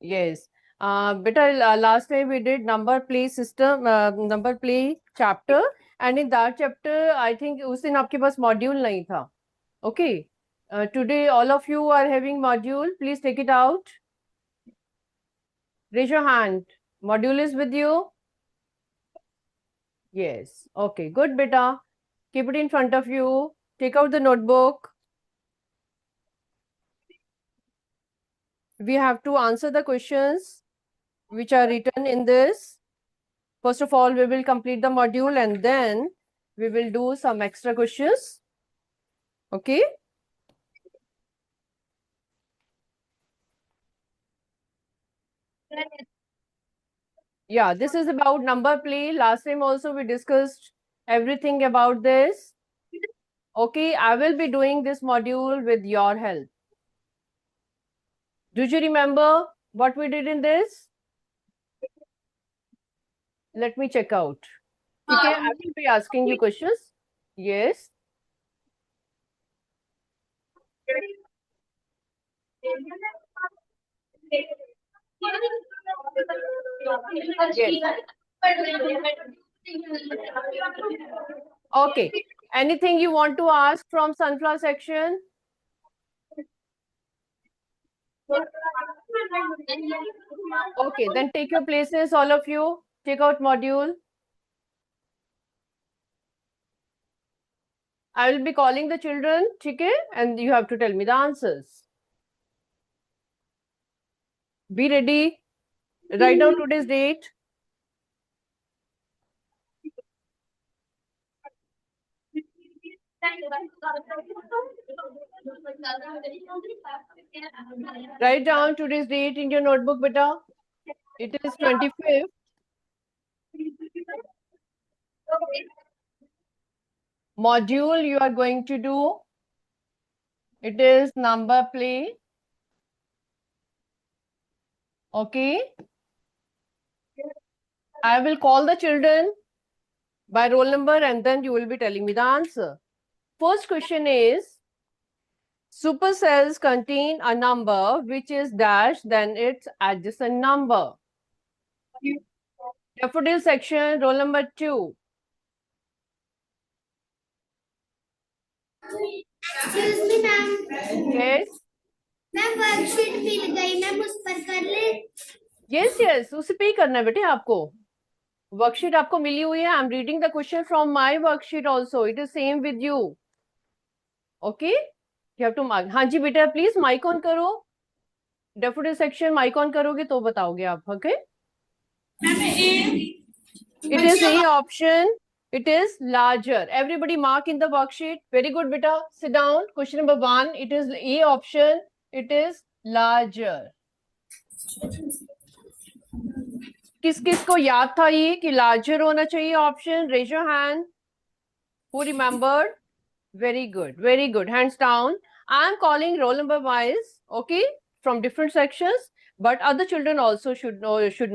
Yes. Beta, last time we did number play system, number play chapter, and in that chapter, I think उस दिन आपके पास module नहीं था. Okay. Today, all of you are having module. Please take it out. Raise your hand. Module is with you? Yes. Okay. Good, beta. Keep it in front of you. Take out the notebook. We have to answer the questions which are written in this. First of all, we will complete the module and then we will do some extra questions. Okay. Yeah, this is about number play. Last time also we discussed everything about this. Okay, I will be doing this module with your help. Do you remember what we did in this? Let me check out. Okay, I will be asking you questions. Yes. Yes. Okay. Anything you want to ask from sunflower section? Okay, then take your places, all of you. Take out module. I will be calling the children, okay? And you have to tell me the answers. Be ready. Write down today's date. Write down today's date in your notebook, beta. It is 25th. Module you are going to do. It is number play. Okay. I will call the children by roll number and then you will be telling me the answer. First question is, supercells contain a number which is dash than its adjacent number. Daffodil section, roll number 2. Excuse me, ma'am. Yes. Ma'am worksheet मिल गई, ma'am उस पर कर ले. Yes, उसे पे करना है बेटे आपको. वर्कशीट आपको मिली हुई है. I am reading the question from my worksheet also. It is same with you. Okay, you have to mark. हाँ जी बेटा, प्लीज माइक ऑन करो. डेफोडिल सेक्शन माइक ऑन करोगे तो बताओगे आप. Okay, it is a option. It is larger. Everybody mark in the worksheet. Very good, beta. Sit down. Question number 1. It is A option. It is larger. किस किस को याद था ये कि larger होना चाहिए option? Raise your hand. Who remembered? Very good. Very good. Hands down. I am calling roll number wise. Okay, from different sections. But other children also should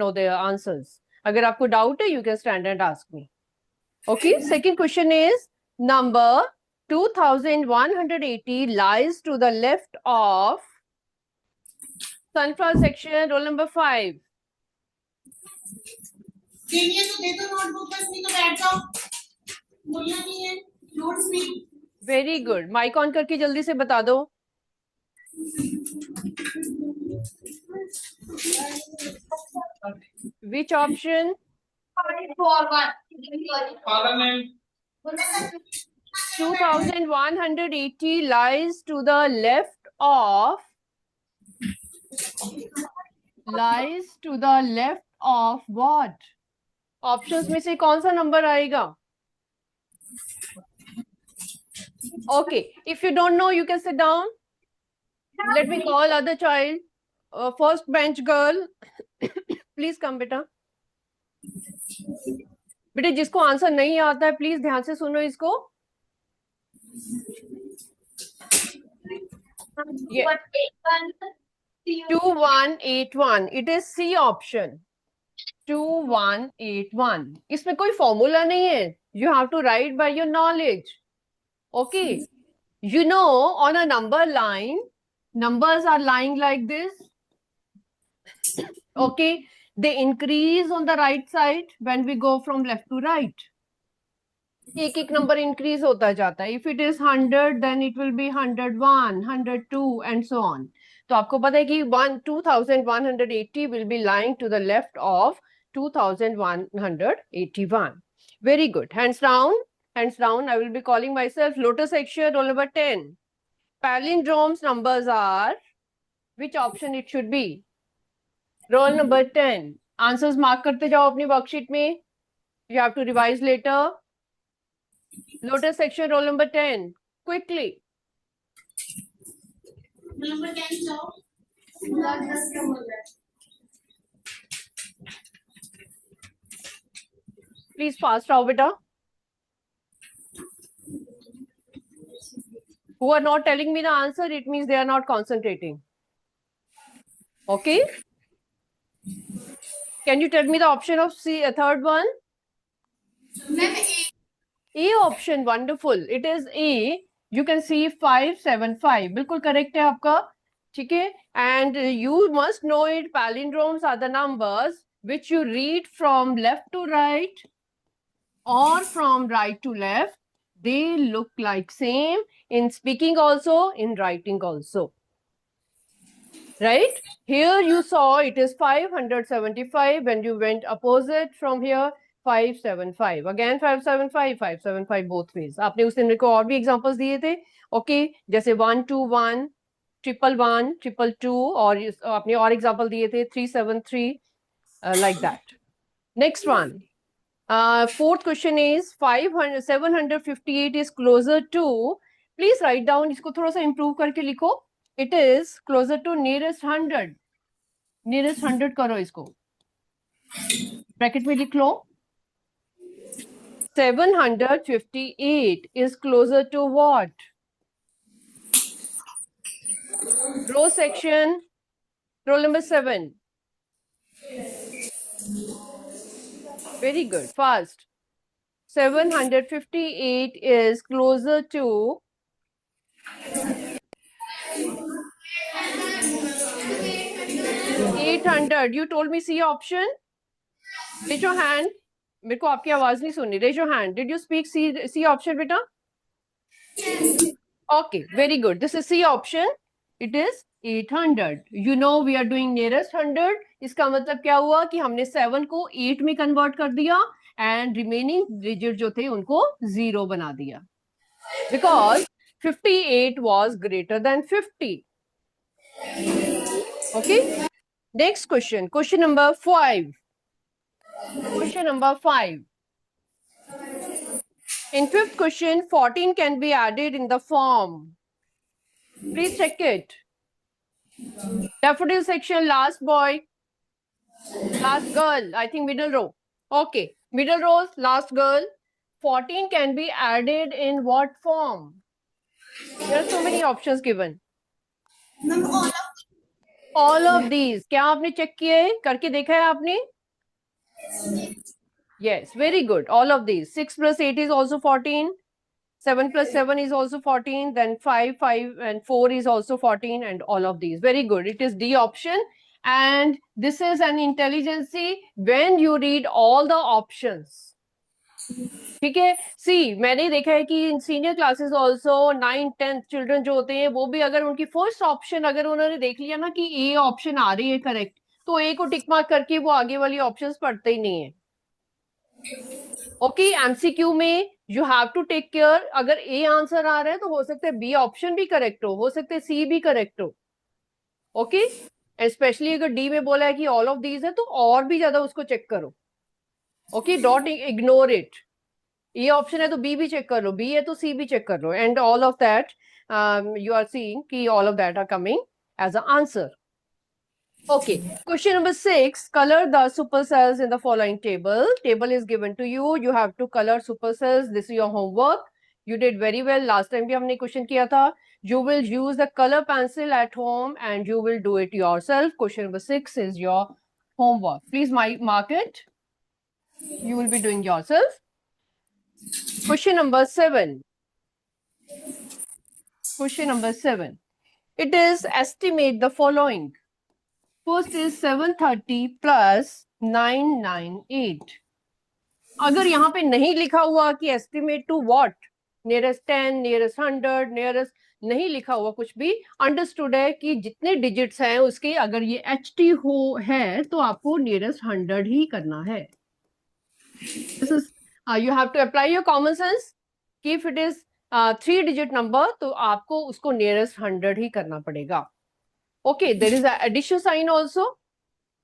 know their answers. अगर आपको doubt है, you can stand and ask me. Okay, second question is number 2180 lies to the left of sunflower section, roll number 5. Very good. Mic on करके जल्दी से बता दो. Which option? 2180 lies to the left of what? Options में से कौन सा number आएगा? Okay, if you don't know, you can sit down. Let me call other child. First bench girl. Please come, beta. बेटे जिसको आंसर नहीं आता है प्लीज ध्यान से सुनो इसको. 2181. It is C option. 2181. इसमें कोई फॉर्मूला नहीं है. You have to write by your knowledge. Okay. You know, on a number line, numbers are lying like this. Okay, they increase on the right side when we go from left to right. एक एक number increase होता जाता है. If it is 100, then it will be 101, 102, and so on. तो आपको पता है कि 2180 will be lying to the left of 2181. Very good. Hands down. Hands down. I will be calling myself Lotus section, roll number 10. Palindromes numbers are, which option it should be? Roll number 10. Answers mark करते जाओ अपनी worksheet में. You have to revise later. Lotus section, roll number 10. Quickly. Number 10 जाओ. Please fast आओ बेटा. Who are not telling me the answer, it means they are not concentrating. Okay? Can you tell me the option of C, a third one? A option, wonderful. It is A. You can see 575. बिल्कुल correct है आपका. ठीक है? And you must know it. Palindromes are the numbers which you read from left to right or from right to left. They look like same in speaking also, in writing also. Right? Here you saw it is 575. When you went opposite from here, 575. Again 575, 575 both ways. आपने उस दिन मेरे को और भी examples दिए थे. Okay, जैसे 121, 111, 222 और आपने और example दिए थे 373, like that. Next one. Fourth question is 758 is closer to. Please write down. इसको थोड़ा सा improve करके लिखो. It is closer to nearest 100. Nearest 100 करो इसको. Bracket में लिख लो. 758 is closer to what? Row section. Roll number 7. Very good. Fast. 758 is closer to 800. You told me C option. Raise your hand. मेरे को आपकी आवाज नहीं सुनी. Raise your hand. Did you speak C option, beta? Yes. Okay, very good. This is C option. It is 800. You know we are doing nearest 100. इसका मतलब क्या हुआ कि हमने 7 को 8 में convert कर दिया and remaining digit जो थे उनको 0 बना दिया. Because 58 was greater than 50. Okay. Next question. Question number 5. Question number 5. In fifth question, 14 can be added in the form. Please check it. Daffodil section, last boy, last girl, I think middle row. Okay, middle rows, last girl. 14 can be added in what form? There are so many options given. All of these. क्या आपने check किए हैं? करके देखा है आपने? Yes, very good. All of these. 6 plus 8 is also 14. 7 plus 7 is also 14. Then 5, 5 and 4 is also 14 and all of these. Very good. It is D option. And this is an intelligence when you read all the options. ठीक है. सी मैंने देखा है कि इन senior classes also 9th 10th children जो होते हैं वो भी अगर उनकी फर्स्ट ऑप्शन अगर उन्होंने देख लिया ना कि ए ऑप्शन आ रही है करेक्ट तो ए को टिक मार्क करके वो आगे वाली ऑप्शंस पढ़ते ही नहीं है. ओके, एमसीक्यू में you have to take care. अगर ए आंसर आ रहा है तो हो सकता है बी ऑप्शन भी करेक्ट हो सकता है सी भी करेक्ट हो. ओके, स्पेशली अगर डी में बोला है कि ऑल ऑफ दीज है तो और भी ज्यादा उसको चेक करो. Okay, don't ignore it. ये ऑप्शन है तो बी भी चेक कर लो, बी है तो सी भी चेक कर लो. And all of that you are seeing कि all of that are coming as an answer. Okay, question number 6. Color the supercells in the following table. Table is given to you. You have to color supercells. This is your homework. You did very well. Last time भी हमने question किया था. You will use the color pencil at home and you will do it yourself. Question number 6 is your homework. Please mark it. You will be doing yourself. Question number 7. Question number 7. It is estimate the following. First is 730 plus 998. अगर यहाँ पे नहीं लिखा हुआ कि estimate to what, nearest 10, nearest 100, nearest नहीं लिखा हुआ कुछ भी, अंडरस्टूड है कि जितने डिजिट्स हैं उसके अगर ये HT हो है तो आपको nearest 100 ही करना है. This is you have to apply your common sense कि if it is 3-digit number तो आपको उसको nearest 100 ही करना पड़ेगा. Okay, there is an addition sign also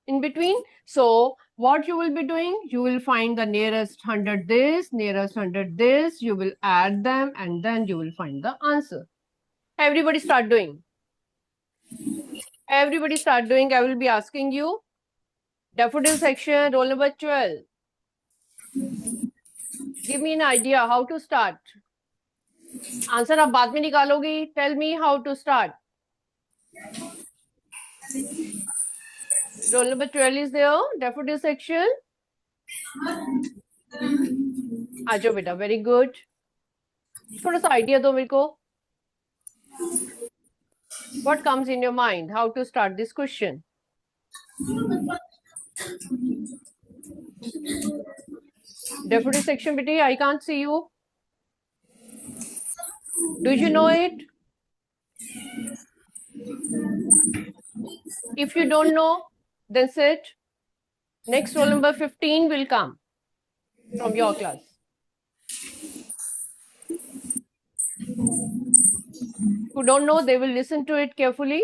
in between. So what you will be doing? You will find the nearest 100 this, nearest 100 this. You will add them and then you will find the answer. Everybody start doing. Everybody start doing. I will be asking you. Daffodil section, roll number 12. Give me an idea how to start. Answer आप बाद में निकालोगी. Tell me how to start. Roll number 12 is there. Daffodil section. आ जाओ बेटा. Very good. थोड़ा सा idea दो मेरे को. What comes in your mind? How to start this question? Daffodil section, beti, I can't see you. Do you know it? If you don't know, then sit. Next roll number 15 will come from your class. Who don't know, they will listen to it carefully.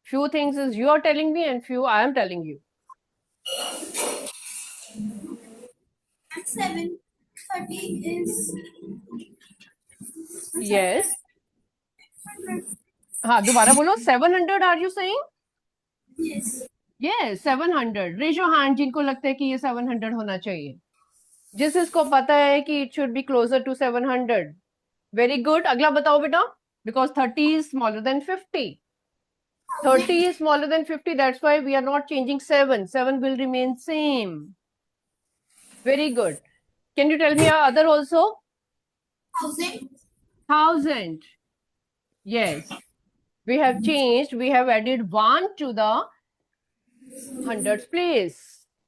Few things is you are telling me and few I am telling you. 730 is Yes. हाँ दोबारा बोलो. 700 are you saying? yes. Yes, 700. Raise your hand जिनको लगता है कि ये 700 होना चाहिए. जिस इसको पता है कि it should be closer to 700. Very good. अगला बताओ बेटा. Because 30 is smaller than 50. 30 is smaller than 50. That's why we are not changing 7. 7 will remain same. Very good. Can you tell me other also? 1000. 1000. Yes. We have changed. We have added 1 to the 100th place.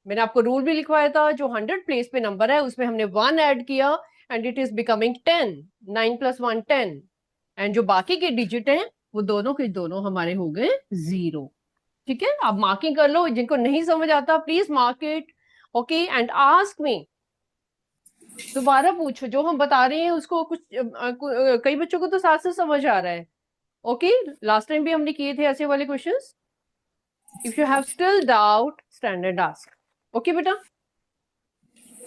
मैंने आपको rule भी लिखवाया था. जो 100 place पे number है उसमें हमने 1 ऐड किया and it is becoming 10. 9 plus 1 10. And जो बाकी के डिजिट हैं वो दोनों के दोनों हमारे हो गए 0. ठीक है. आप मार्किंग कर लो. जिनको नहीं समझ आता please mark it. Okay. And ask me. दोबारा पूछो. जो हम बता रहे हैं उसको कुछ कई बच्चों को तो साथ से समझ आ रहा है. ओके. लास्ट टाइम भी हमने किए थे ऐसे वाले questions. If you have still doubt stand and ask. Okay बेटा.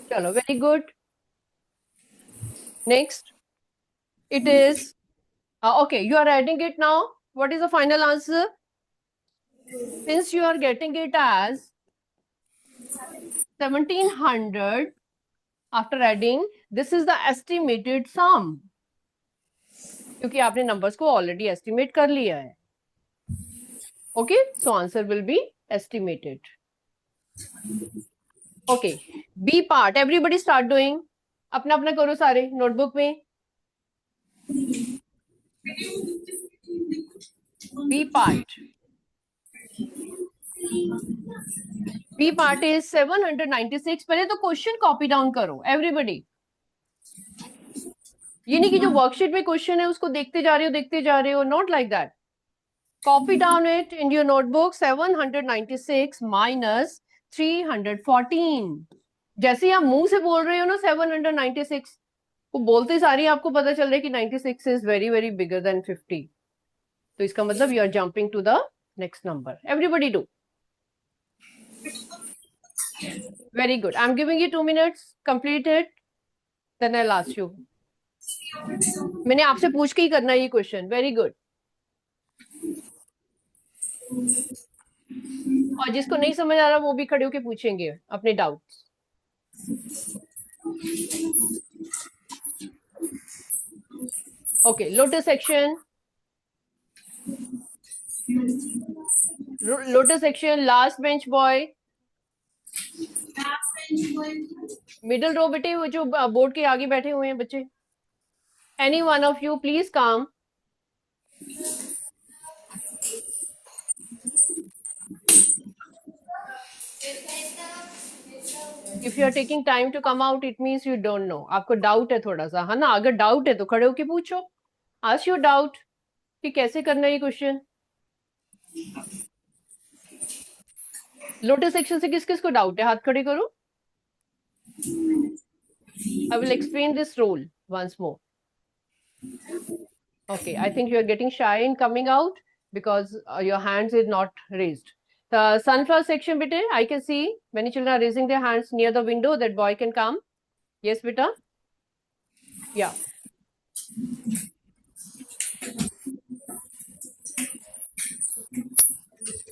चलो. Very good. Next it is okay, you are adding it now. What is the final answer? Since you are getting it as 1700 after adding, this is the estimated sum. क्योंकि आपने numbers को already estimate कर लिया है. Okay, so answer will be estimated. Okay, B part. Everybody start doing. अपना अपना करो सारे notebook में. B part. B part is 796. पहले तो क्वेश्चन कॉपी डाउन करो एवरीबॉडी. ये नहीं कि जो वर्कशीट में क्वेश्चन है उसको देखते जा रहे हो. Not like that. Copy down it in your notebook. 796 minus 314. जैसे ही आप मुंह से बोल रहे हो ना 796, वो बोलते सारी आपको पता चल रहा है कि 96 is very very bigger than 50. तो इसका मतलब you are jumping to the next number. Everybody do. Very good. I am giving you 2 minutes. Complete it. Then I last you. मैंने आपसे पूछ के ही करना ये क्वेश्चन. Very good. और जिसको नहीं समझ आ रहा वो भी खड़े होके पूछेंगे अपने doubts. Okay, lotus section. Lotus section, last bench boy. Middle row बेटे, वो जो बोर्ड के आगे बैठे हुए हैं बच्चे. Any one of you, please come. If you are taking time to come out it means you don't know, आपको डाउट है थोड़ा सा, है ना? अगर डाउट है तो खड़े होके पूछो, आस्क योर डाउट कि कैसे करना है ये क्वेश्चन। लोटस सेक्शन से किस किस को डाउट है, हाथ खड़े करो। I will explain this rule once more. Okay, I think you are getting shy in coming out because your hands is not raised. The sunflower section, beta, I can see many children are raising their hands near the window. That boy can come. Yes, beta. Yeah.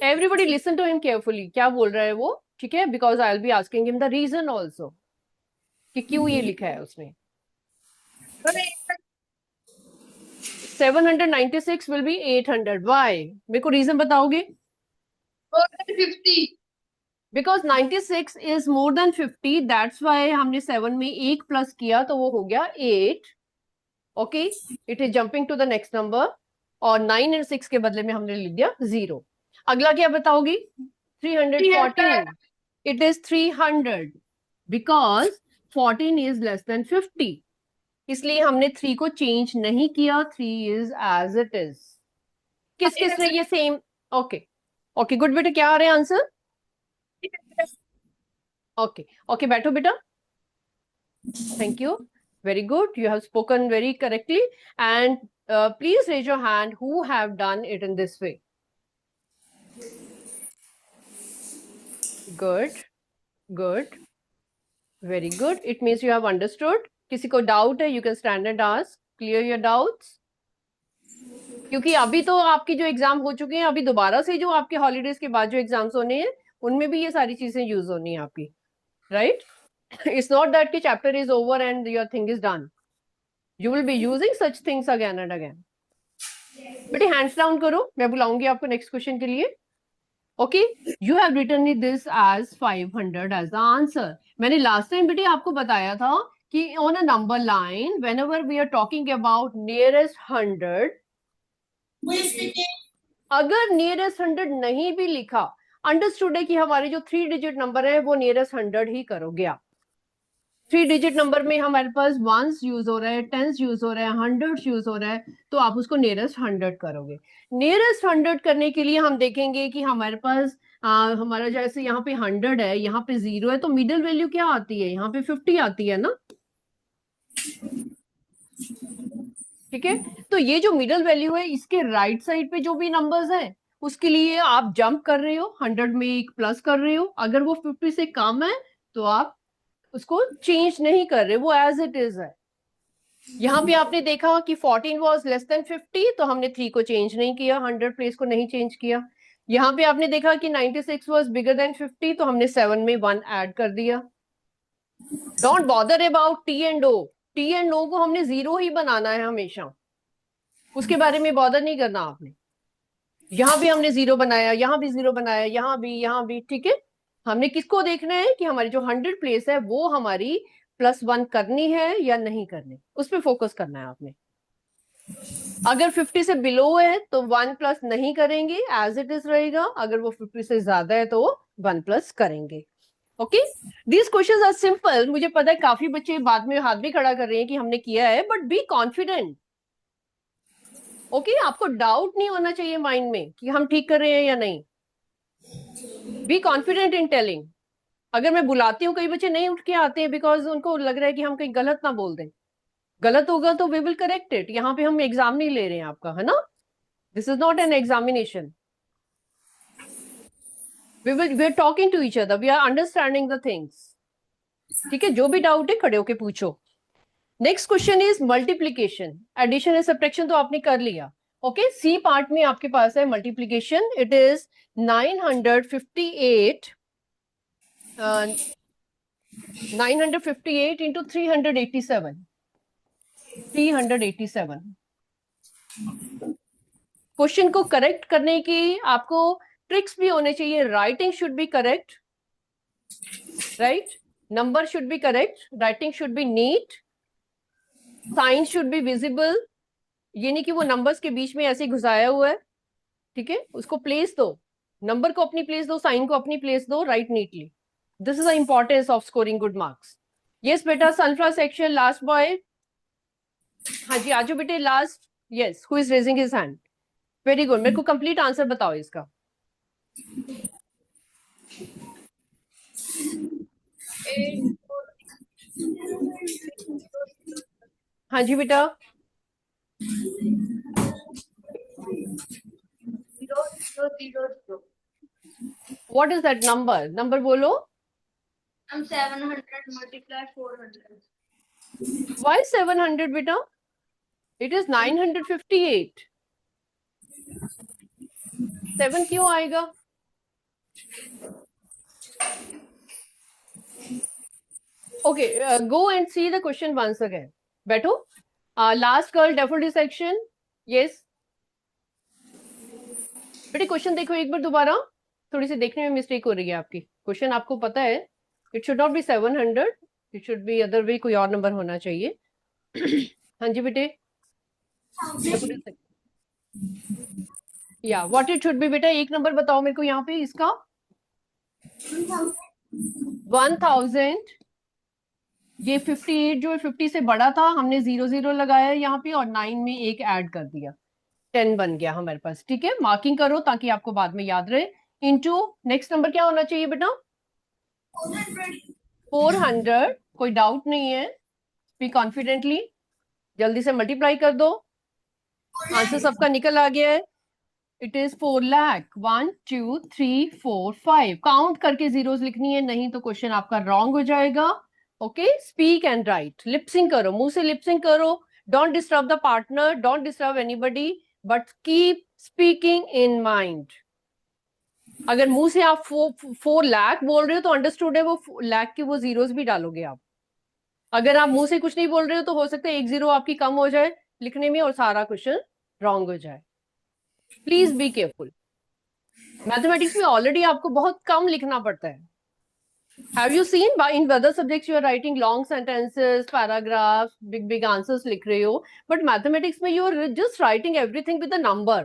Everybody listen to him carefully. क्या बोल रहा है वो, ठीक है? Because I'll be asking him the reason also कि क्यों ये लिखा है उसने. 796 will be 800. Why? मेरे को reason बताओगे? More than 50. Because 96 is more than 50. That's why हमने 7 में 1 plus किया तो वो हो गया 8. Okay, it is jumping to the next number. और 9 and 6 के बदले में हमने लिख दिया 0. अगला क्या बताओगी? 314. It is 300 because 14 is less than 50. इसलिए हमने 3 को चेंज नहीं किया. 3 is as it is. किस किस ने ये सेम? ओके ओके गुड बेटा, क्या आ रहे हैं आंसर? ओके ओके बैठो बेटा. Thank you, very good, you have spoken very correctly. And please raise your hand who have done it in this way. Good, good, very good. It means you have understood. किसी को doubt है, you can stand and ask, clear your doubts. क्योंकि अभी तो आपकी जो exam हो चुके हैं, अभी दोबारा से जो आपके हॉलीडेज के बाद जो एग्जाम्स होने हैं उनमें भी ये सारी चीजें यूज होनी है आपकी, right? It's not that the chapter is over and your thing is done. You will be using such things again and again. बेटे hands down करो, मैं बुलाऊंगी आपको नेक्स्ट क्वेश्चन के लिए. Okay, you have written it this as 500 as the answer. मैंने last time बेटे आपको बताया था कि on a number line whenever we are talking about nearest 100, अगर नियरेस्ट 100 नहीं भी लिखा, अंडरस्टूड है कि हमारे जो 3 डिजिट नंबर है वो नियरेस्ट 100 ही करोगे आप. 3 डिजिट नंबर में हमारे पास वंस यूज हो रहा है, टेंस यूज हो रहा है, हंड्रेड्स यूज हो रहा है, तो आप उसको नियरेस्ट 100 करोगे. नियरेस्ट 100 करने के लिए हम देखेंगे कि हमारे पास हमारा जैसे यहाँ पे 100 है, यहाँ पे 0 है, तो मिडिल वैल्यू क्या आती है? यहाँ पे 50 आती है ना, ठीक है? तो ये जो मिडिल वैल्यू है इसके राइट साइड पे जो भी नंबर्स हैं उसके लिए आप जंप कर रहे हो, 100 में एक प्लस कर रहे हो. अगर वो 50 से कम है तो आप उसको चेंज नहीं कर रहे, वो एज इट इज है. यहाँ पे आपने देखा कि 14 वॉज लेस देन 50 तो हमने 3 को चेंज नहीं किया, 100 प्लेस को नहीं चेंज किया. यहाँ पे आपने देखा कि 96 वॉज बिगर देन 50 तो हमने 7 में 1 ऐड कर दिया. Don't bother about T and O. T and O को हमने 0 ही बनाना है हमेशा, उसके बारे में बॉदर नहीं करना आपने. यहाँ भी हमने 0 बनाया, यहाँ भी 0 बनाया, यहाँ भी, ठीक है? हमने किसको देखना है कि हमारी जो 100 प्लेस है वो हमारी +1 करनी है या नहीं करनी, उस पर फोकस करना है आपने. अगर 50 से बिलो है तो 1 प्लस नहीं करेंगे, एज इट इज रहेगा. अगर वो 50 से ज्यादा है तो 1 प्लस करेंगे. Okay, these questions are simple. मुझे पता है काफी बच्चे बाद में हाथ भी खड़ा कर रहे हैं कि हमने किया है, बट बी कॉन्फिडेंट. ओके, आपको डाउट नहीं होना चाहिए माइंड में कि हम ठीक कर रहे हैं या नहीं. Be confident in telling. अगर मैं बुलाती हूँ, कई बच्चे नहीं उठ के आते हैं बिकॉज उनको लग रहा है कि हम कहीं गलत ना बोल दें. गलत होगा तो वी विल करेक्ट इट. यहाँ पे हम एग्जाम नहीं ले रहे हैं आपका, है ना? This is not an examination. We are talking to each other, we are understanding the things. ठीक है, जो भी डाउट है खड़े होके पूछो. Next question is multiplication. Addition and subtraction तो आपने कर लिया. ओके, सी पार्ट में आपके पास है multiplication. It is 958 958 into 387. 387. Question को करेक्ट करने की आपको ट्रिक्स भी होने चाहिए. Writing should be correct, right? Number should be correct, writing should be neat, sign should be visible. ये नहीं कि वो नंबर्स के बीच में ऐसे घुसाया हुआ है, ठीक है? उसको प्लेस दो, नंबर को अपनी प्लेस दो, साइन को अपनी प्लेस दो, right neatly. This is the importance of scoring good marks. Yes, beta, sunflower section, last boy. हाँ जी, आजो बेटे last. Yes, who is raising his hand? Very good. मेरे को complete answer बताओ इसका. हाँ जी बेटा. 0, 0, 0, 0. What is that number? Number बोलो. 700 multiply 400. Why 700 beta? It is 958. 7 क्यों आएगा? Okay, go and see the question once again. बैठो. Last girl, daffodil section. Yes. बेटे क्वेश्चन देखो एक बार दोबारा. थोड़ी सी देखने में मिस्टेक हो रही है आपकी. क्वेश्चन आपको पता है. It should not be 700. It should be other way. कोई और नंबर होना चाहिए. हाँ जी बेटे. या व्हाट इट शुड बी बेटा. एक नंबर बताओ मेरे को यहाँ पे इसका. 1000. ये 58 जो 50 से बड़ा था, हमने 00 लगाया यहाँ पे और 9 में एक ऐड कर दिया. 10 बन गया हमारे पास. ठीक है, मार्किंग करो ताकि आपको बाद में याद रहे. इनटू नेक्स्ट नंबर क्या होना चाहिए बेटा? 400. कोई डाउट नहीं है. Speak confidently. जल्दी से मल्टीप्लाई कर दो. आंसर सबका निकल आ गया है. It is 4 lakh. 1 2 3 4 5. काउंट करके जीरोस लिखनी है, नहीं तो क्वेश्चन आपका रॉन्ग हो जाएगा. Okay, speak and write. Lipsing करो, मुंह से लिपसिंग करो. Don't disturb the partner, don't disturb anybody, but keep speaking in mind. अगर मुंह से आप 4 लाख बोल रहे हो तो अंडरस्टूड है, वो लाख के वो जीरोस भी डालोगे आप. अगर आप मुंह से कुछ नहीं बोल रहे हो तो हो सकता है एक जीरो आपकी कम हो जाए लिखने में और सारा क्वेश्चन रॉन्ग हो जाए. Please be careful. मैथमेटिक्स में ऑलरेडी आपको बहुत कम लिखना पड़ता है. Have you seen in other subjects you are writing long sentences, paragraphs, big answers लिख रहे हो, but mathematics में you are just writing everything with a number.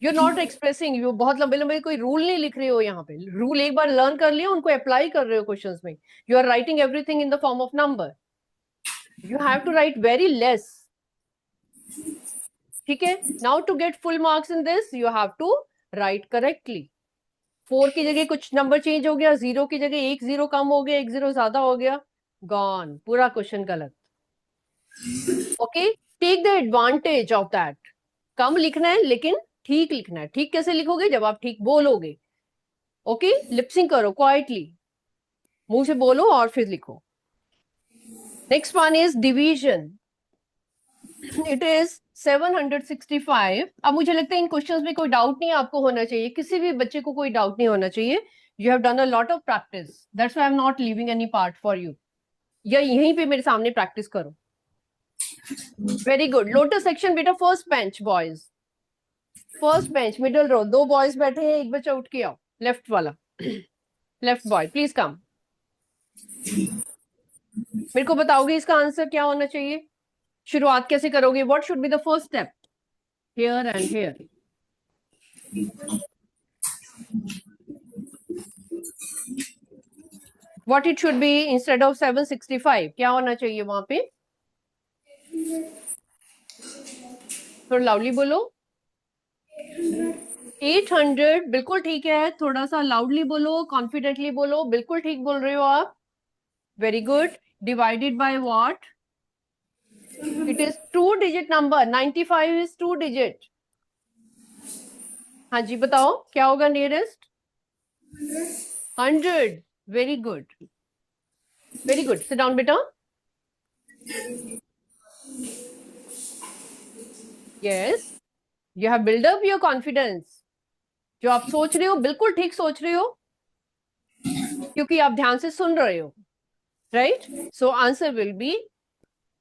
You're not expressing. You बहुत लंबे लंबे कोई रूल नहीं लिख रहे हो यहाँ पे. रूल एक बार लर्न कर लिया, उनको अप्लाई कर रहे हो क्वेश्चंस में. You are writing everything in the form of number. You have to write very less. ठीक है. Now to get full marks in this, you have to write correctly. 4 की जगह कुछ नंबर चेंज हो गया, 0 की जगह 1 0 कम हो गया, 1 0 ज्यादा हो गया, गॉन. पूरा क्वेश्चन गलत. Okay, take the advantage of that. कम लिखना है लेकिन ठीक लिखना है. ठीक कैसे लिखोगे? जब आप ठीक बोलोगे. ओके, लिपसिंग करो क्वाइटली. मुंह से बोलो और फिर लिखो. Next one is division. It is 765. अब मुझे लगता है इन क्वेश्चंस में कोई डाउट नहीं आपको होना चाहिए. किसी भी बच्चे को कोई डाउट नहीं होना चाहिए. You have done a lot of practice. That's why I am not leaving any part for you. या यहीं पे मेरे सामने प्रैक्टिस करो. Very good. लोटस सेक्शन बेटा, first bench boys. First bench middle row. 2 boys बैठे हैं, एक बच्चा उठ के आओ. लेफ्ट वाला, लेफ्ट बॉय प्लीज कम. मेरे को बताओगे इसका आंसर क्या होना चाहिए? शुरुआत कैसे करोगे? What should be the first step? Here and here. What it should be instead of 765? क्या होना चाहिए वहां पे? थोड़ा लाउडली बोलो. 800. बिल्कुल ठीक है. थोड़ा सा लाउडली बोलो, कॉन्फिडेंटली बोलो. बिल्कुल ठीक बोल रहे हो आप. Very good. Divided by what? It is 2-digit number. 95 is 2 digit. हाँ जी बताओ क्या होगा nearest? 100. Very good. Very good. Sit down बेटा. Yes. You have built up your confidence. जो आप सोच रहे हो बिल्कुल ठीक सोच रहे हो, क्योंकि आप ध्यान से सुन रहे हो. Right? So answer will be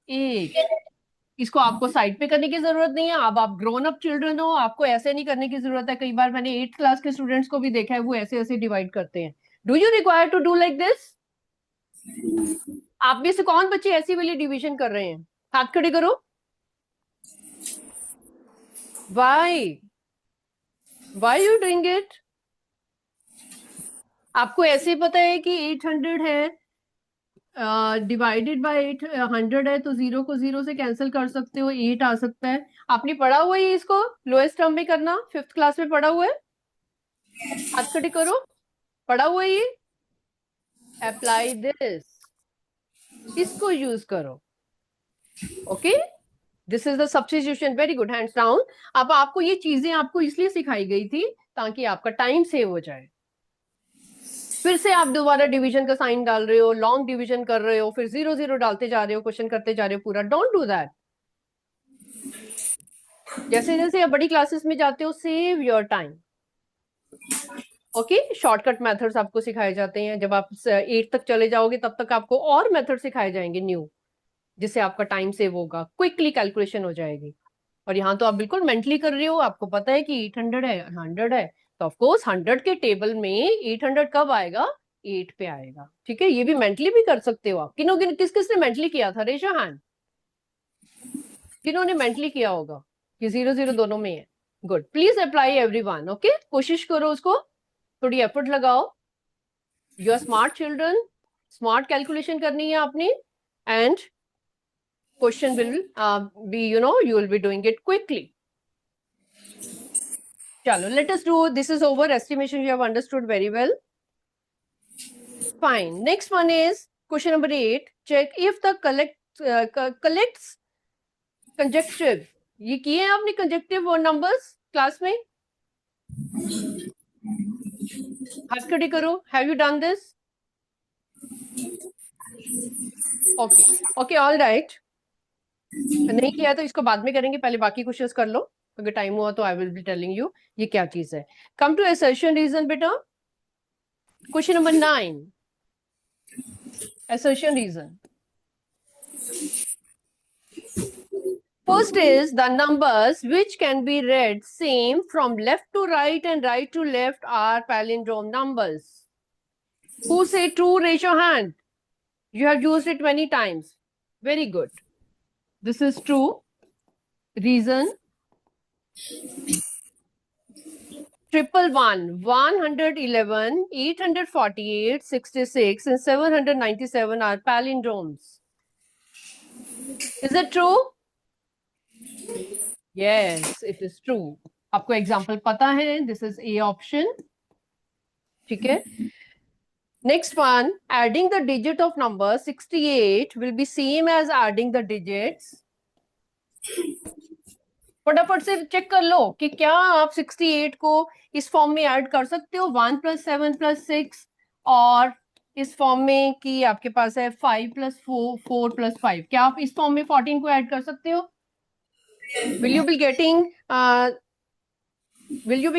8. इसको आपको साइड पे करने की जरूरत नहीं है. अब आप ग्रोन अप चिल्ड्रन हो, आपको ऐसे नहीं करने की जरूरत है. कई बार मैंने 8th क्लास के स्टूडेंट्स को भी देखा है, वो ऐसे ऐसे डिवाइड करते हैं. Do you require to do like this? आप में से कौन बच्चे ऐसी वाली डिवीजन कर रहे हैं? हाथ खड़े करो. Why you doing it? आपको ऐसे ही पता है कि 800 है, डिवाइडेड बाय 800 है, तो 0 को 0 से कैंसिल कर सकते हो, 8 आ सकता है। आपने पढ़ा हुआ है इसको लोएस्ट टर्म में करना, 5th क्लास में पढ़ा हुआ है। हाथ खड़े करो, पढ़ा हुआ है ये। अप्लाई दिस, इसको यूज करो। Okay, this is the substitution. Very good, hands down. अब आपको ये चीजें आपको इसलिए सिखाई गई थी ताकि आपका टाइम सेव हो जाए। फिर से आप दोबारा डिवीजन का साइन डाल रहे हो, लॉन्ग डिवीजन कर रहे हो, फिर 0 0 डालते जा रहे हो, क्वेश्चन करते जा रहे हो पूरा। Don't do that. जैसे जैसे आप बड़ी क्लासेस में जाते हो, save your time. Okay, shortcut methods आपको सिखाए जाते हैं। जब आप 8 तक चले जाओगे तब तक आपको और मेथड सिखाए जाएंगे न्यू, जिससे आपका टाइम सेव होगा, क्विकली कैलकुलेशन हो जाएगी। और यहाँ तो आप बिल्कुल मेंटली कर रहे हो, आपको पता है कि 800 है, 100 है, तो ऑफ कोर्स 100 के टेबल में 800 कब आएगा? 8 पे आएगा। ठीक है, ये भी मेंटली भी कर सकते हो आप। किस किसने मेंटली किया था? Raise your hand. किन्होंने मेंटली किया होगा कि 0 0 दोनों में है? Good, please apply everyone. Okay, कोशिश करो, उसको थोड़ी एफर्ट लगाओ। You are smart children, smart calculation करनी है आपने, and question will be, you will be doing it quickly. Chalo, let us do, this is over. Estimation you have understood very well. Fine. Next one is question number 8. Check if the collects conjunctive. ये किए हैं आपने conjunctive और numbers class में? हाथ खड़े करो. Have you done this? Okay. Okay, all right. नहीं किया तो इसको बाद में करेंगे, पहले बाकी क्वेश्चंस कर लो, अगर टाइम हुआ तो I will be telling you ये क्या चीज है. कम टू assertion reason बेटा. Question number 9. Assertion reason. First is the numbers which can be read same from left to right and right to left are palindrome numbers. Who say true? Raise your hand. You have used it many times. Very good. This is true. Reason. 111, 111, 848, 66 and 797 are palindromes. Is it true? Yes, it is true. आपको example पता है. This is A option. ठीक है. Next one, adding the digit of number 68 will be same as adding the digits. फटाफट से check कर लो कि क्या आप 68 को इस फॉर्म में ऐड कर सकते हो, 1 + 7 + 6, और इस फॉर्म में कि आपके पास है 5 + 4, 4 + 5. क्या आप इस फॉर्म में 14 को ऐड कर सकते हो? Will you be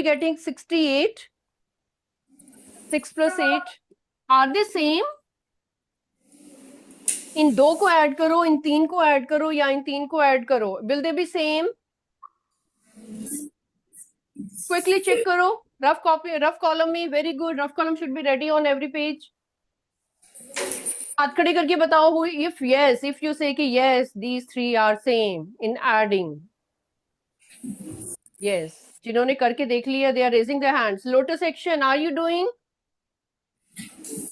getting 68? 6 + 8 are they same? इन 2 को ऐड करो, इन 3 को ऐड करो, या इन 3 को ऐड करो. Will they be same? Quickly check करो. Rough copy, rough column में. Very good. Rough column should be ready on every page. हाथ खड़े करके बताओ. If yes, if you say कि yes, these 3 are same in adding. Yes. जिन्होंने करके देख लिया, they are raising their hands. Lotus action, are you doing?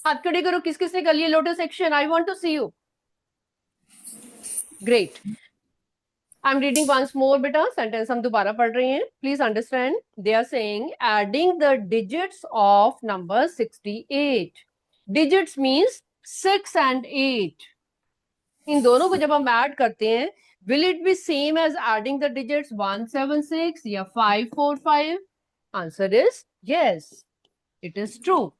हाथ खड़े करो. किस किसने कर लिया lotus action? I want to see you. Great. I'm reading once more, beta. Sentence हम दोबारा पढ़ रहे हैं. Please understand. They are saying adding the digits of number 68. Digits means 6 and 8. इन दोनों को जब हम ऐड करते हैं, will it be same as adding the digits 176 या 545? Answer is yes. It is true.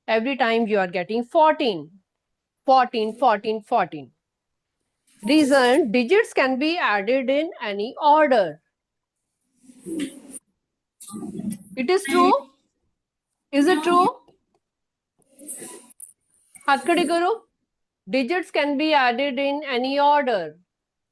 Every time you are getting 14. 14, 14, 14. Reason, digits can be added in any order. It is true. Is it true? हाथ खड़े करो. Digits can be added in any order.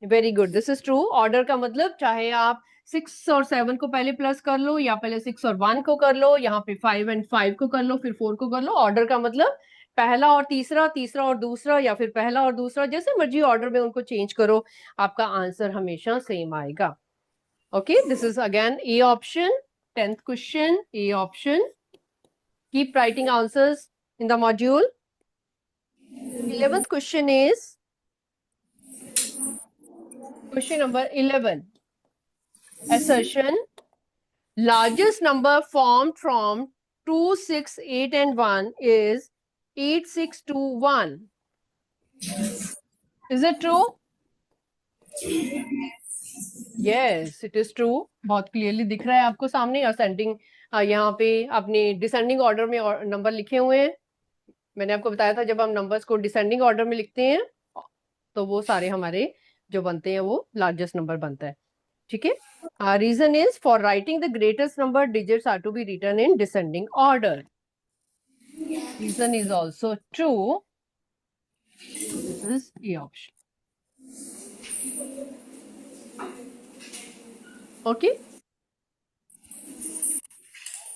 Very good. This is true. Order का मतलब चाहे आप 6 और 7 को पहले प्लस कर लो, या पहले 6 और 1 को कर लो, यहाँ पे 5 and 5 को कर लो, फिर 4 को कर लो. ऑर्डर का मतलब पहला और तीसरा, तीसरा और दूसरा, या फिर पहला और दूसरा, जैसे मर्जी ऑर्डर में उनको चेंज करो, आपका आंसर हमेशा सेम आएगा. Okay, this is again A option. 10th question, A option. Keep writing answers in the module. 11th question is question number 11. Assertion: largest number formed from 2, 6, 8 and 1 is 8, 6, 2, 1. Is it true? Yes, it is true. बहुत clearly दिख रहा है आपको सामने. Ascending यहाँ पे आपने descending order में नंबर लिखे हुए हैं. मैंने आपको बताया था जब हम नंबर्स को डिसेंडिंग ऑर्डर में लिखते हैं तो वो सारे हमारे जो बनते हैं वो लार्जेस्ट नंबर बनता है. ठीक है. Reason is for writing the greatest number, digits are to be written in descending order. Reason is also true. This is A option. Okay.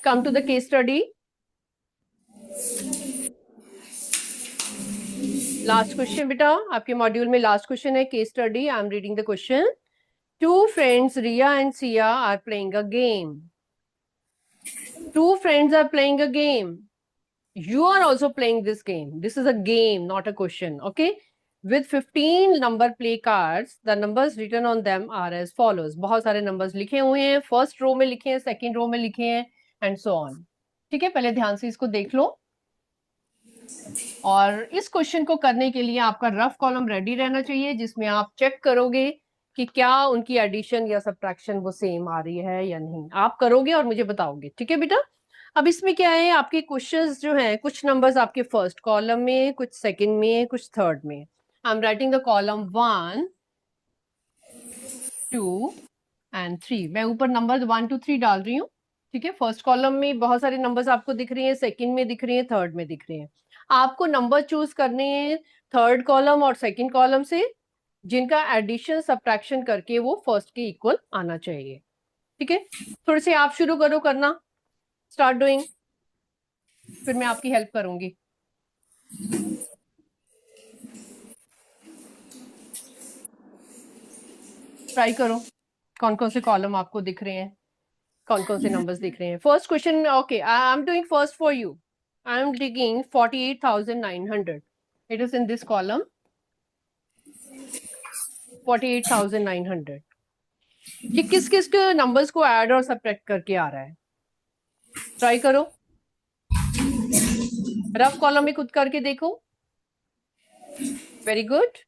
Come to the case study. Last question बेटा, आपके module में last question है case study. I am reading the question. Two friends, Ria and Sia, are playing a game. Two friends are playing a game. You are also playing this game. This is a game, not a question. Okay. With 15 number play cards, the numbers written on them are as follows. बहुत सारे numbers लिखे हुए हैं. First row में लिखे हैं, second row में लिखे हैं, and so on. ठीक है. पहले ध्यान से इसको देख लो. और इस क्वेश्चन को करने के लिए आपका रफ कॉलम रेडी रहना चाहिए जिसमें आप चेक करोगे कि क्या उनकी एडिशन या सब्ट्रैक्शन वो सेम आ रही है या नहीं. आप करोगे और मुझे बताओगे. ठीक है बेटा. अब इसमें क्या है, आपके क्वेश्चंस जो हैं, कुछ नंबर्स आपके फर्स्ट कॉलम में, कुछ सेकंड में, कुछ थर्ड में. I am writing the column 1, 2 and 3. मैं ऊपर नंबर 1, 2, 3 डाल रही हूँ. ठीक है. फर्स्ट कॉलम में बहुत सारे नंबर्स आपको दिख रही हैं, सेकंड में दिख रही हैं, थर्ड में दिख रही हैं. आपको नंबर चूज करने हैं थर्ड कॉलम और सेकंड कॉलम से जिनका एडिशन सब्ट्रैक्शन करके वो फर्स्ट के इक्वल आना चाहिए. ठीक है. थोड़े से आप शुरू करो करना. Start doing. फिर मैं आपकी हेल्प करूंगी. ट्राई करो. कौन कौन से कॉलम आपको दिख रहे हैं, कौन कौन से नंबर्स दिख रहे हैं. First question. Okay, I am doing first for you. I am digging 48,900. It is in this column 48,900. ये किस किस के नंबर्स को ऐड और सब्ट्रैक्ट करके आ रहा है. ट्राई करो. रफ कॉलम में खुद करके देखो. Very good.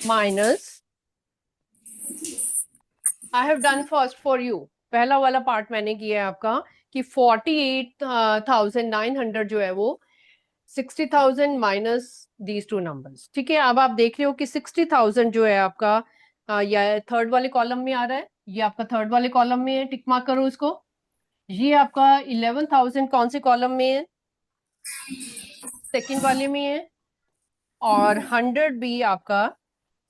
Minus I have done first for you. पहला वाला पार्ट मैंने किया है आपका कि 48,900 जो है वो 60,000 माइनस दीज टू नंबर्स. ठीक है. अब आप देख रहे हो कि 60,000 जो है आपका या थर्ड वाले कॉलम में आ रहा है. ये आपका थर्ड वाले कॉलम में है. टिक मार्क करो इसको. ये आपका 11,000 कौन से कॉलम में है, सेकंड वाले में है. और 100 भी आपका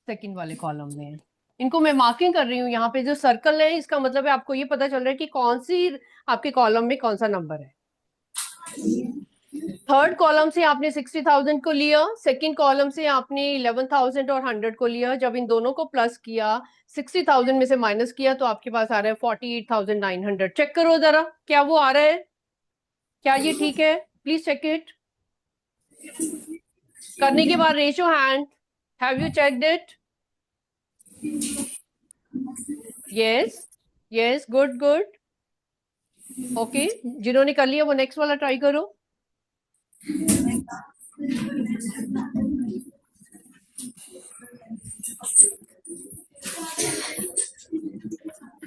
सेकंड वाले कॉलम में है. इनको मैं मार्किंग कर रही हूँ. यहाँ पे जो सर्कल है इसका मतलब है आपको ये पता चल रहा है कि कौन सी आपके कॉलम में कौन सा नंबर है. थर्ड कॉलम से आपने 60,000 को लिया, सेकंड कॉलम से आपने 11,000 और 100 को लिया. जब इन दोनों को प्लस किया, 60,000 में से माइनस किया तो आपके पास आ रहा है 48,900. चेक करो जरा क्या वो आ रहा है, क्या ये ठीक है. Please check it. करने के बाद raise your hand. Have you checked it? Yes yes, good good. Okay, जिन्होंने कर लिया वो नेक्स्ट वाला ट्राई करो.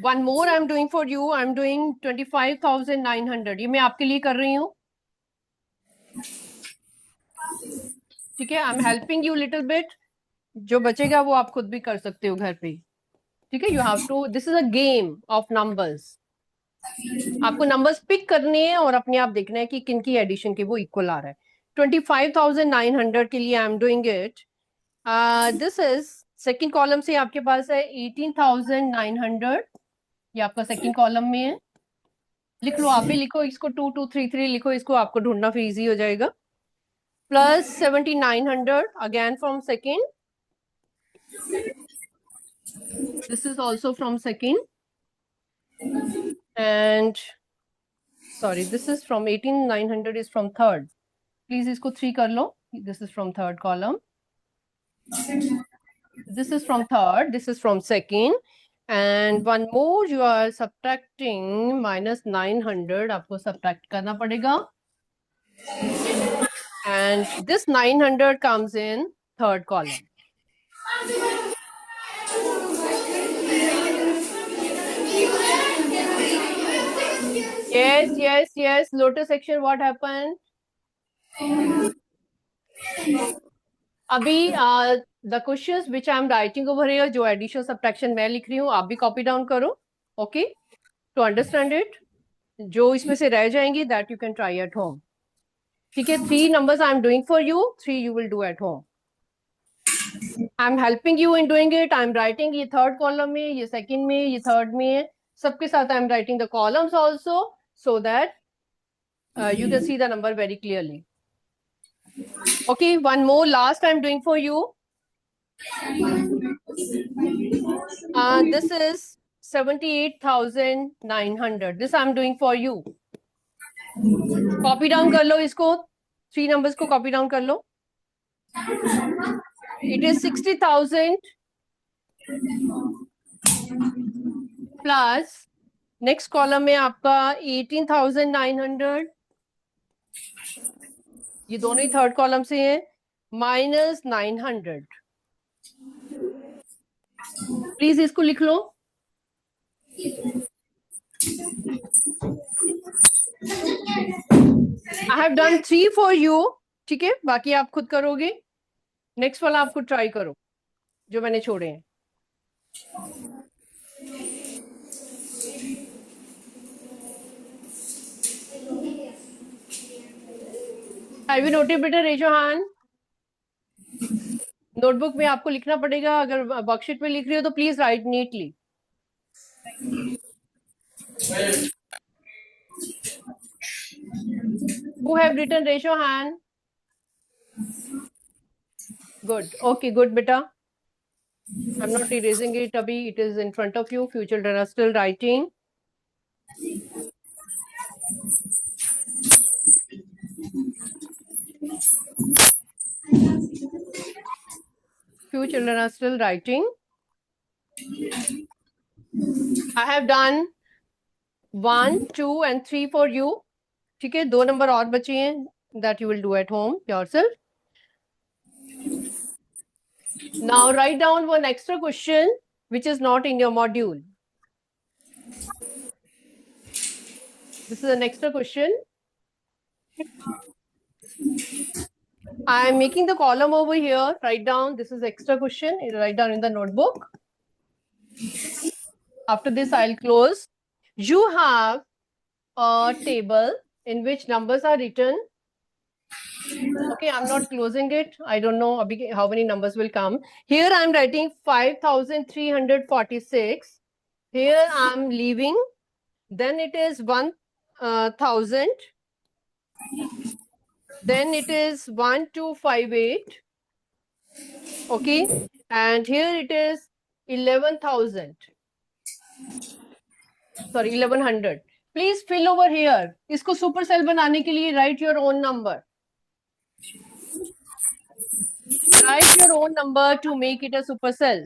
One more I'm doing for you. I'm doing 25,900. ये मैं आपके लिए कर रही हूँ. ठीक है. I'm helping you little bit. जो बचेगा वो आप खुद भी कर सकते हो घर पे. ठीक है. You have to. This is a game of numbers. आपको नंबर्स पिक करने हैं और अपने आप देखना है कि किन की एडिशन के वो इक्वल आ रहा है. 25,900 के लिए I am doing it. This is second column से आपके पास है 18,900. ये आपका सेकंड कॉलम में है. लिख लो, आप भी लिखो इसको. 2233 लिखो इसको, आपको ढूंढना फिर इजी हो जाएगा. plus 7900 again from second. This is also from second. And sorry, this is from 18900 is from third. Please isko 3 kar lo. This is from third column. This is from third, this is from second. And one more you are subtracting minus 900 आपको subtract करना पड़ेगा. And this 900 comes in third column. Yes. Lotus section, what happened? अभी the questions which I am writing over here, जो addition subtraction मैं लिख रही हूँ, आप भी copy down करो. Okay? To understand it. जो इसमें से रह जाएंगी, that you can try at home. ठीक है, 3 numbers I am doing for you, 3 you will do at home. I am helping you in doing it. I am writing ये third column में, ये second में, ये third में है. सबके साथ I am writing the columns also, so that you can see the number very clearly. Okay, one more last I am doing for you. This is 78,900. This I am doing for you. Copy down कर लो इसको. 3 numbers को copy down कर लो. It is 60,000 plus next column में आपका 18,900. ये दोनों ही third column से हैं. माइनस 900. प्लीज इसको लिख लो. I have done 3 for you. ठीक है, बाकी आप खुद करोगे. नेक्स्ट वाला आप खुद ट्राई करो जो मैंने छोड़े हैं. Have you noted better? Raise your hand. Notebook में आपको लिखना पड़ेगा. अगर वर्कशीट में लिख रही हो तो please right neatly. Who have written? Raise your hand. Good. Okay, good, beta. I'm not erasing it, Abhi. It is in front of you. Few children are still writing. Few children are still writing. I have done 1, 2, and 3 for you. ठीक है, 2 number और बचे हैं that you will do at home yourself. Now write down one extra question which is not in your module. This is an extra question. I am making the column over here. Write down, this is extra question. Write down in the notebook. After this, I'll close. You have a table in which numbers are written. Okay, I'm not closing it. I don't know how many numbers will come. Here I'm writing 5,346. Here I'm leaving. Then it is 1,000. Then it is 1258. Okay, and here it is 11,000. Sorry, 1100. Please fill over here. इसको super cell बनाने के लिए write your own number. Write your own number to make it a supercell.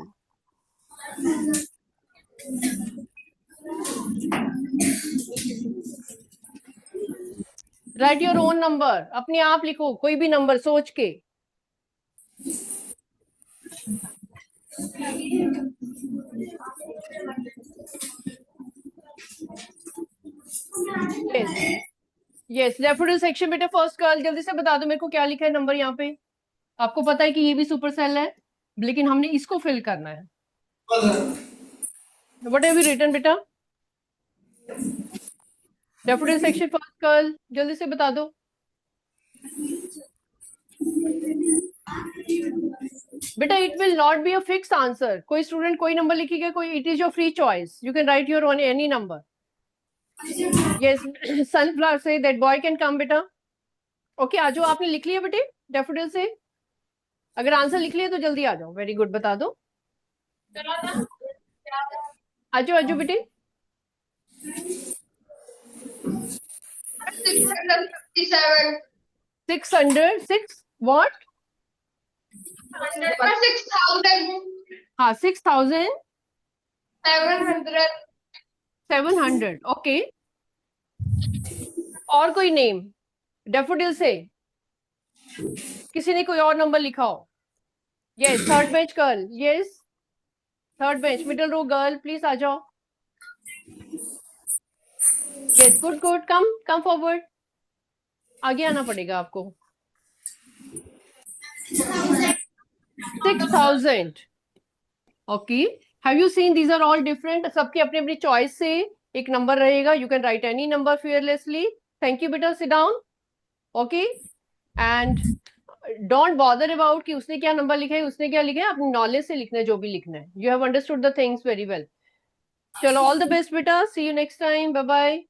Write your own number. अपने आप लिखो कोई भी number सोच के. Yes, डेफोडिल सेक्शन बेटा फर्स्ट गर्ल जल्दी से बता दो मेरे को क्या लिखा है नंबर यहाँ पे. आपको पता है कि ये भी सुपर सेल है लेकिन हमने इसको फिल करना है. What have you written बेटा? डेफोडिल सेक्शन फर्स्ट गर्ल जल्दी से बता दो. बेटा it will not be a fix answer. कोई स्टूडेंट कोई नंबर लिखेगा, कोई it is your free choice. You can right your own any number. Yes, sunflower say that boy can come बेटा. Okay, आजो आपने लिख लिया बेटे. डैफोडिल से? अगर आंसर लिख लिया तो जल्दी आ जाओ। वेरी गुड, बता दो। आजो आजो बेटे। 657. 600, 6 what? 6,000. हाँ 6,700 700. ओके। और कोई नेम डैफोडिल से? किसी ने कोई और नंबर लिखा हो? Yes, third bench girl, yes third bench middle row girl, please आ जाओ। Yes, good good, come forward. आगे आना पड़ेगा आपको। 6,000 okay. Have you seen these are all different? सबकी अपनी अपनी चॉइस से एक नंबर रहेगा। You can write any number fearlessly. Thank you बेटा, sit down. Okay, and don't bother about कि उसने क्या नंबर लिखा है, उसने क्या लिखा है। अपनी नॉलेज से लिखना है जो भी लिखना है। You have understood the things very well. चलो, ऑल द बेस्ट बेटा, see you next time, bye bye.